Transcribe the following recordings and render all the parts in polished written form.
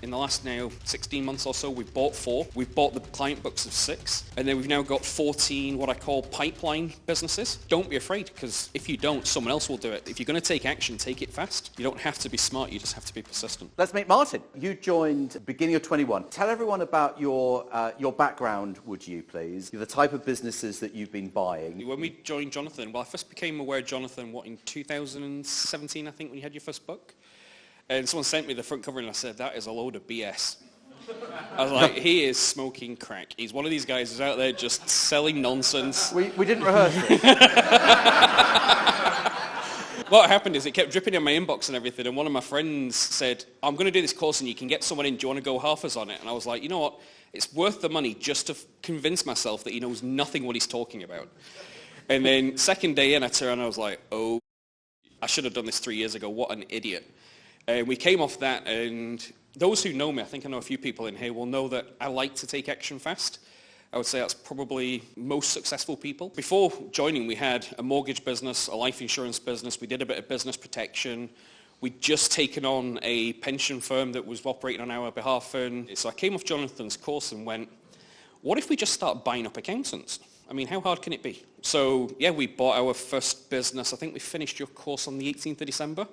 In the last now 16 months or so, we've bought 4. We've bought the client books of 6. And then we've now got 14 what I call pipeline businesses. Don't be afraid, because if you don't, someone else will do it. If you're going to take action, take it fast. You don't have to be smart, you just have to be persistent. Let's meet Martin. You joined beginning of 21. Tell everyone about your background, would you please? The type of businesses that you've been buying. When we joined Jonathan, well, I first became aware of Jonathan, in 2017, I think, when you had your first book. And someone sent me the front cover and I said, that is a load of BS. I was like, he is smoking crack. He's one of these guys who's out there just selling nonsense. We didn't rehearse it. What happened is it kept dripping in my inbox and everything, and one of my friends said, I'm going to do this course and you can get someone in, do you want to go half us on it? And I was like, you know what, it's worth the money just to convince myself that he knows nothing what he's talking about. And then second day in, I turned and I was like, oh, I should have done this 3 years ago, what an idiot. We came off that, and those who know me, I think I know a few people in here, will know that I like to take action fast. I would say that's probably most successful people. Before joining, we had a mortgage business, a life insurance business. We did a bit of business protection. We'd just taken on a pension firm that was operating on our behalf. And so I came off Jonathan's course and went, what if we just start buying up accountants? I mean, how hard can it be? So, yeah, we bought our first business. I think we finished your course on the 18th of December.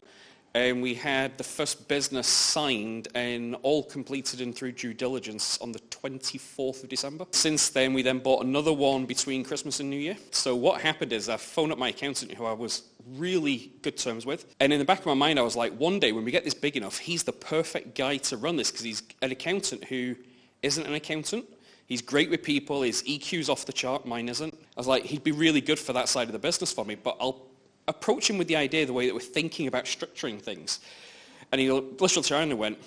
And we had the first business signed and all completed and through due diligence on the 24th of December. Since then, we then bought another one between Christmas and New Year. So what happened is I phoned up my accountant, who I was really good terms with. And in the back of my mind, I was like, one day when we get this big enough, he's the perfect guy to run this, because he's an accountant who isn't an accountant. He's great with people. His EQ's off the chart. Mine isn't. I was like, he'd be really good for that side of the business for me, but I'll approach him with the idea, the way that we're thinking about structuring things. And he literally turned and went,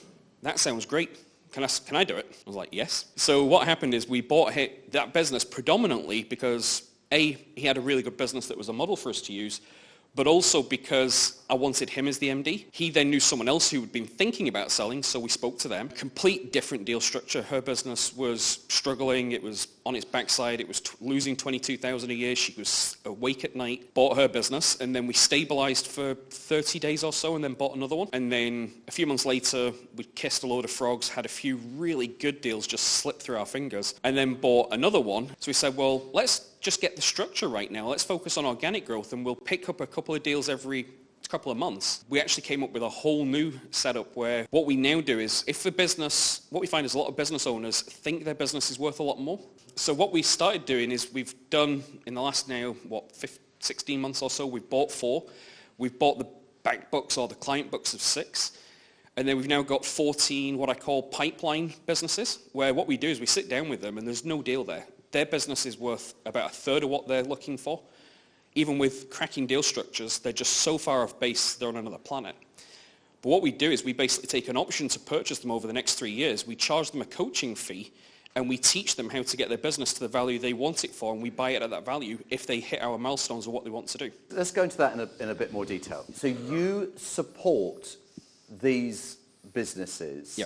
that sounds great. Can I do it? I was like, yes. So what happened is we bought that business predominantly because, A, he had a really good business that was a model for us to use, but also because I wanted him as the MD. He then knew someone else who had been thinking about selling, so we spoke to them. Complete different deal structure. Her business was struggling. It was on its backside. It was losing $22,000 a year. She was awake at night. Bought her business, and then we stabilized for 30 days or so, and then bought another one. And then a few months later, we kissed a load of frogs, had a few really good deals just slip through our fingers, and then bought another one. So we said, well, let's just get the structure right now. Let's focus on organic growth, and we'll pick up a couple of deals every couple of months. We actually came up with a whole new setup where what we now do is, if the business, what we find is a lot of business owners think their business is worth a lot more. So what we started doing is we've done, in the last now, 16 months or so, we've bought 4. We've bought the bank books or the client books of 6. And then we've now got 14 what I call pipeline businesses, where what we do is we sit down with them and there's no deal there. Their business is worth about a third of what they're looking for. Even with cracking deal structures, they're just so far off base, they're on another planet. But what we do is we basically take an option to purchase them over the next 3 years. We charge them a coaching fee, and we teach them how to get their business to the value they want it for, and we buy it at that value if they hit our milestones of what they want to do. Let's go into that in a bit more detail. So you support these businesses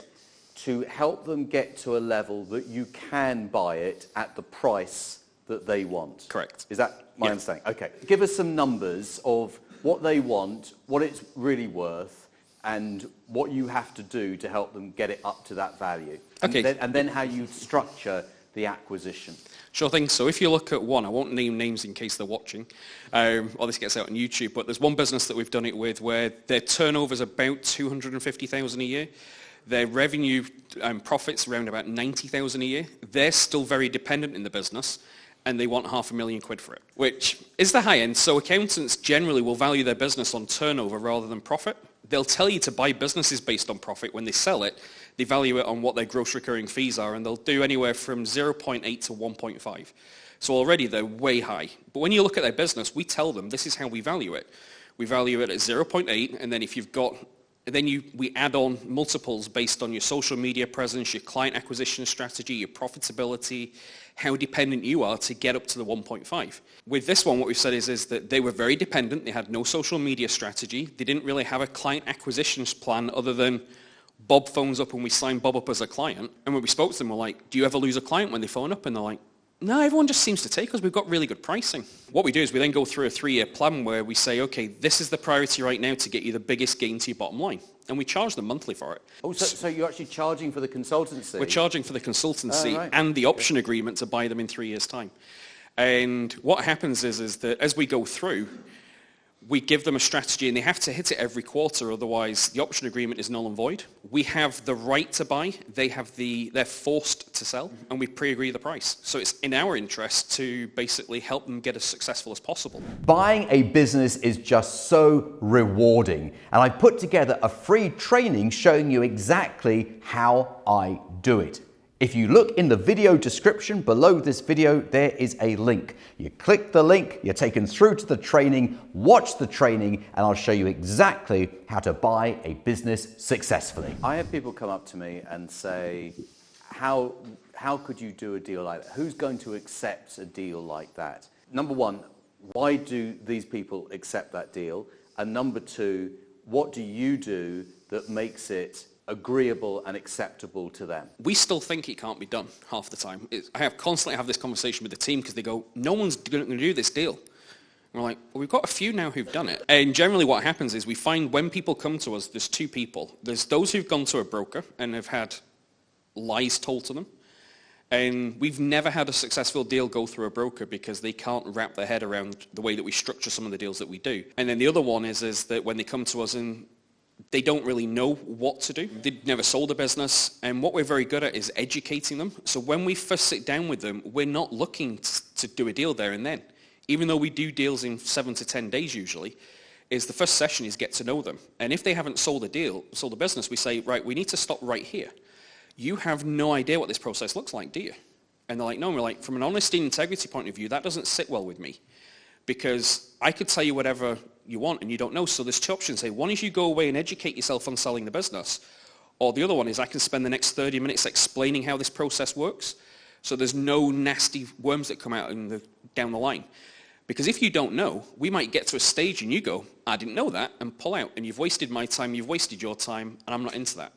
to help them get to a level that you can buy it at the price that they want. Correct. Is that my understanding? Okay. Give us some numbers of what they want, what it's really worth, and what you have to do to help them get it up to that value. Okay. And then how you structure the acquisition. Sure thing. So if you look at one, I won't name names in case they're watching, or this gets out on YouTube, but there's one business that we've done it with where their turnover is about $250,000 a year. Their revenue and profits around about $90,000 a year. They're still very dependent in the business, and they want £500,000 for it, which is the high end. So accountants generally will value their business on turnover rather than profit. They'll tell you to buy businesses based on profit. When they sell it, they value it on what their gross recurring fees are, and they'll do anywhere from 0.8 to 1.5. So already they're way high. But when you look at their business, we tell them this is how we value it. We value it at 0.8, and then if you've got we add on multiples based on your social media presence, your client acquisition strategy, your profitability, how dependent you are to get up to the 1.5. With this one, what we've said is that they were very dependent. They had no social media strategy. They didn't really have a client acquisitions plan other than Bob phones up and we sign Bob up as a client. And when we spoke to them, we're like, do you ever lose a client when they phone up? And they're like, no, everyone just seems to take us. We've got really good pricing. What we do is we then go through a 3-year plan where we say, okay, this is the priority right now to get you the biggest gain to your bottom line. and we charge them monthly for it. Oh, so you're actually charging for the consultancy? We're charging for the consultancy and the option agreement to buy them in 3 years' time. And what happens is that as we go through, we give them a strategy, and they have to hit it every quarter, otherwise the option agreement is null and void. We have the right to buy, they're forced to sell, and we pre-agree the price. So it's in our interest to basically help them get as successful as possible. Buying a business is just so rewarding, and I put together a free training showing you exactly how I do it. If you look in the video description below this video, there is a link. You click the link, you're taken through to the training, watch the training, and I'll show you exactly how to buy a business successfully. I have people come up to me and say, how could you do a deal like that? Who's going to accept a deal like that? Number one, why do these people accept that deal? And number two, what do you do that makes it agreeable and acceptable to them? We still think it can't be done half the time. I constantly have this conversation with the team because they go, no one's going to do this deal. And we're like, well, we've got a few now who've done it. And generally what happens is we find when people come to us, there's two people. There's those who've gone to a broker and have had lies told to them. And we've never had a successful deal go through a broker because they can't wrap their head around the way that we structure some of the deals that we do. And then the other one is that when they come to us and they don't really know what to do. They've never sold a business, and what we're very good at is educating them. So when we first sit down with them, we're not looking to do a deal there and then. Even though we do deals in 7 to 10 days usually, is the first session is get to know them. And if they haven't sold a business, we say, right, we need to stop right here. You have no idea what this process looks like, do you? And they're like, no. And we're like, from an honesty and integrity point of view, that doesn't sit well with me. Because I could tell you whatever you want and you don't know. So there's two options here. One is you go away and educate yourself on selling the business. Or the other one is I can spend the next 30 minutes explaining how this process works. So there's no nasty worms that come out down the line. Because if you don't know, we might get to a stage and you go, I didn't know that, and pull out. And you've wasted my time, you've wasted your time, and I'm not into that.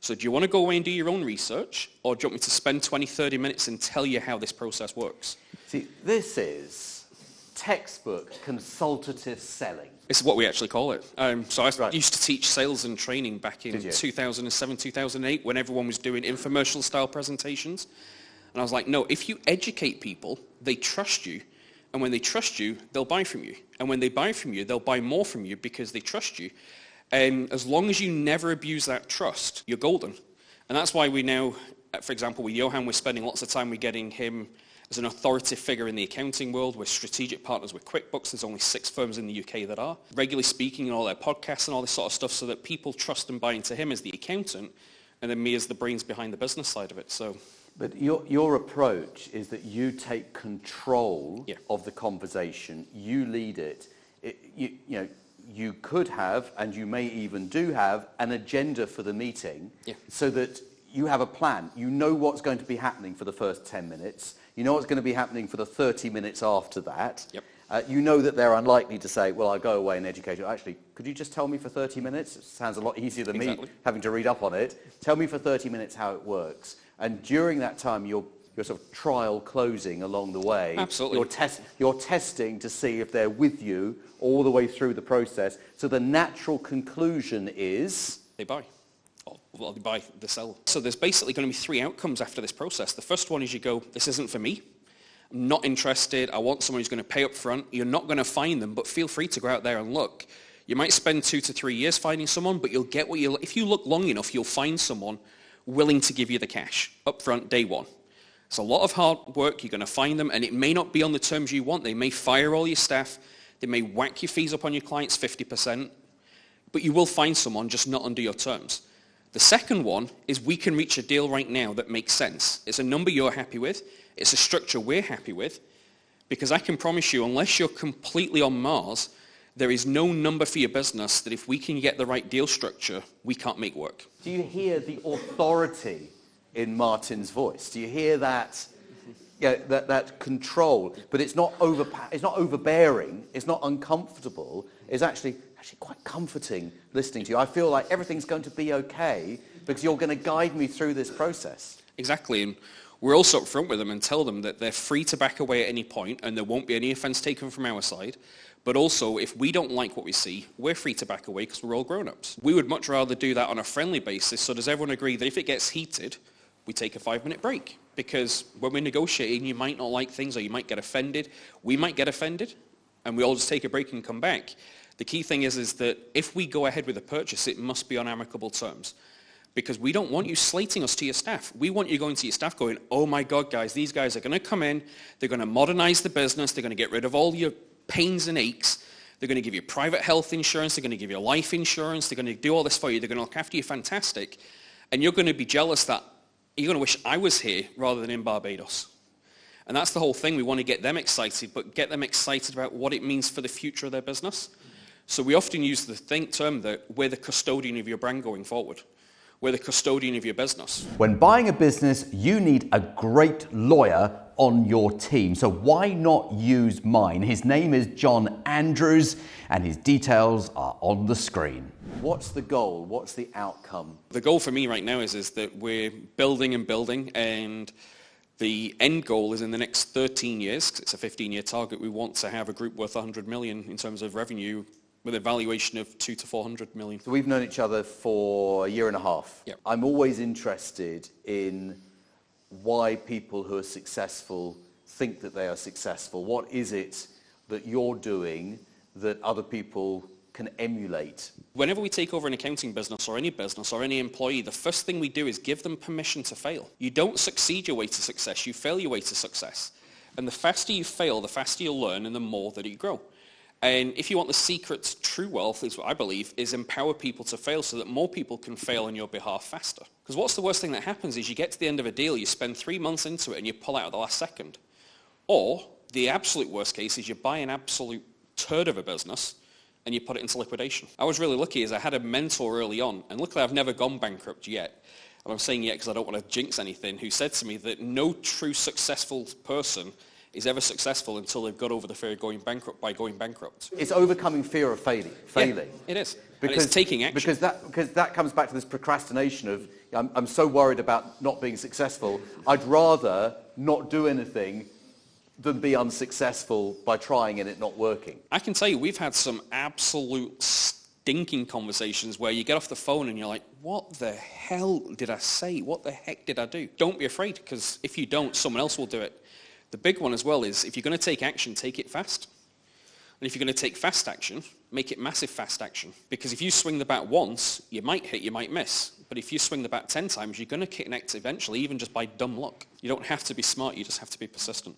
So do you want to go away and do your own research? Or do you want me to spend 20, 30 minutes and tell you how this process works? See, this is textbook consultative selling. This is what we actually call it. So I used to teach sales and training back in 2007, 2008 when everyone was doing infomercial style presentations. And I was like, no, if you educate people, they trust you. And when they trust you, they'll buy from you. And when they buy from you, they'll buy more from you because they trust you. And as long as you never abuse that trust, you're golden. And that's why we now, for example, with Johan, we're spending lots of time with getting him as an authoritative figure in the accounting world. We're strategic partners with QuickBooks. There's only 6 firms in the UK that are. Regularly speaking in all their podcasts and all this sort of stuff so that people trust and buy into him as the accountant and then me as the brains behind the business side of it. So, but your approach is that you take control of the conversation. You lead it. You could have, and you may even do have, an agenda for the meeting so that you have a plan. You know what's going to be happening for the first 10 minutes. You know what's going to be happening for the 30 minutes after that. You know that they're unlikely to say, well, I'll go away and educate you. Actually, could you just tell me for 30 minutes? It sounds a lot easier than me having to read up on it. Tell me for 30 minutes how it works. And during that time, you're sort of trial closing along the way. Absolutely. You're testing to see if they're with you all the way through the process. So the natural conclusion is... they buy. Well, they buy, they sell. So there's basically going to be 3 outcomes after this process. The first one is you go, this isn't for me. I'm not interested. I want someone who's going to pay up front. You're not going to find them, but feel free to go out there and look. You might spend 2 to 3 years finding someone, but you'll get if you look long enough, you'll find someone willing to give you the cash up front day one. It's a lot of hard work. You're going to find them, and it may not be on the terms you want. They may fire all your staff. They may whack your fees up on your clients 50%, but you will find someone, just not under your terms. The second one is we can reach a deal right now that makes sense. It's a number you're happy with. It's a structure we're happy with. Because I can promise you, unless you're completely on Mars, there is no number for your business that if we can get the right deal structure, we can't make work. Do you hear the authority in Martin's voice? Do you hear that, that control? But it's not overbearing. It's not uncomfortable. It's actually quite comforting listening to you. I feel like everything's going to be okay because you're going to guide me through this process. Exactly, and we're also upfront with them and tell them that they're free to back away at any point and there won't be any offence taken from our side, But also, if we don't like what we see, we're free to back away because we're all grown-ups. We would much rather do that on a friendly basis. So does everyone agree that if it gets heated, we take a 5-minute break? Because when we're negotiating, you might not like things or you might get offended. We might get offended, and we all just take a break and come back. The key thing is that if we go ahead with a purchase, it must be on amicable terms. Because we don't want you slating us to your staff. We want you going to your staff going, oh my God, guys, these guys are going to come in, they're going to modernize the business, they're going to get rid of all your pains and aches, they're going to give you private health insurance, they're going to give you life insurance, they're going to do all this for you, they're going to look after you fantastic, and you're going to be jealous that you're going to wish I was here rather than in Barbados. And that's the whole thing. We want to get them excited, but get them excited about what it means for the future of their business. So we often use the term that we're the custodian of your brand going forward. We're the custodian of your business. When buying a business, you need a great lawyer on your team. So why not use mine? His name is John Andrews, and his details are on the screen. What's the goal? What's the outcome? The goal for me right now is that we're building and building, and the end goal is in the next 13 years, because it's a 15-year target, we want to have a group worth 100 million in terms of revenue, with a valuation of 200 to 400 million. So we've known each other for a year and a half. Yep. I'm always interested in why people who are successful think that they are successful. What is it that you're doing that other people can emulate? Whenever we take over an accounting business or any employee, the first thing we do is give them permission to fail. You don't succeed your way to success, you fail your way to success. And the faster you fail, the faster you'll learn and the more that you grow. And if you want the secret to true wealth, is what I believe, is empower people to fail so that more people can fail on your behalf faster. Because what's the worst thing that happens is you get to the end of a deal, you spend 3 months into it and you pull out at the last second. Or the absolute worst case is you buy an absolute turd of a business and you put it into liquidation. I was really lucky as I had a mentor early on, and luckily I've never gone bankrupt yet. And I'm saying yet because I don't want to jinx anything, who said to me that no true successful person is ever successful until they've got over the fear of going bankrupt by going bankrupt. It's overcoming fear of failing. Yeah, it is. Because and it's taking action. Because that comes back to this procrastination of, I'm so worried about not being successful, I'd rather not do anything than be unsuccessful by trying and it not working. I can tell you, we've had some absolute stinking conversations where you get off the phone and you're like, what the hell did I say? What the heck did I do? Don't be afraid, because if you don't, someone else will do it. The big one as well is if you're going to take action, take it fast. And if you're going to take fast action, make it massive fast action. Because if you swing the bat once, you might hit, you might miss. But if you swing the bat 10 times, you're going to connect eventually, even just by dumb luck. You don't have to be smart, you just have to be persistent.